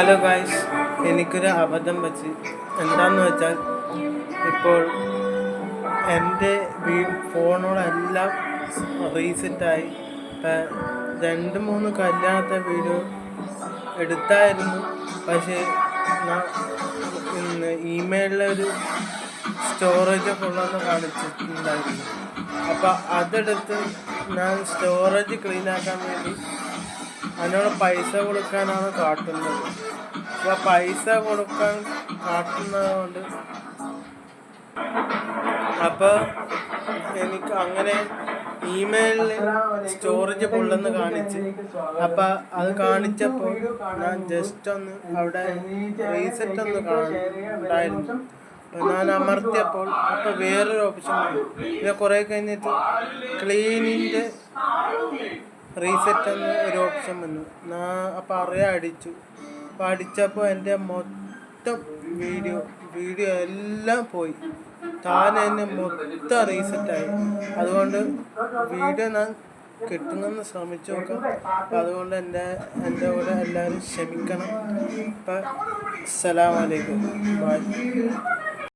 Hello guys, എനിക്കൊരു അബദ്ധം പറ്റി. എന്താണെന്ന് വെച്ചാൽ ഇപ്പോൾ എൻ്റെ ഫോണുകളെല്ലാം റീസെറ്റായി. 2-3 കല്യാണത്തെ വീഡിയോ എടുത്തായിരുന്നു. പക്ഷേ ഇമെയിലൊരു സ്റ്റോറേജ് ഫുള്ളെന്ന് കാണിച്ചിട്ടുണ്ടായിരുന്നു. അപ്പോൾ അതെടുത്ത് ഞാൻ സ്റ്റോറേജ് ക്ലീനാക്കാൻ വേണ്ടി അതിനോട് പൈസ കൊടുക്കാനാണ് കാട്ടുന്നത്. അപ്പോൾ പൈസ കൊടുക്കാൻ കാട്ടുന്നത് കൊണ്ട് അപ്പോൾ എനിക്ക് അങ്ങനെ ഇമെയിലിൽ സ്റ്റോറേജ് ഫുള്ളെന്ന് കാണിച്ച്. അപ്പോൾ അത് കാണിച്ചപ്പോൾ ഞാൻ ജസ്റ്റ് ഒന്ന് അവിടെ റീസെറ്റ് ഒന്ന് ഉണ്ടായിരുന്നു. ഞാൻ അമർത്തിയപ്പോൾ അപ്പോൾ വേറൊരു ഓപ്ഷൻ വന്നു. പിന്നെ കുറേ കഴിഞ്ഞിട്ട് ക്ലീനിൻ്റെ റീസെറ്റ് എന്ന് ഒരു ഓപ്ഷൻ വന്നു. അപ്പോൾ അടിച്ചു. അപ്പോൾ അടിച്ചപ്പോൾ എൻ്റെ മൊത്തം വീഡിയോ എല്ലാം പോയി. തന്നെ മൊത്തം റീസെറ്റായി. അതുകൊണ്ട് വീഡിയോ ഞാൻ കിട്ടുന്നെന്ന് ശ്രമിച്ചു നോക്കാം. അപ്പം അതുകൊണ്ട് എൻ്റെ കൂടെ എല്ലാവരും ക്ഷമിക്കണം. അപ്പം അസ്സലാമു അലൈക്കും, ബൈ.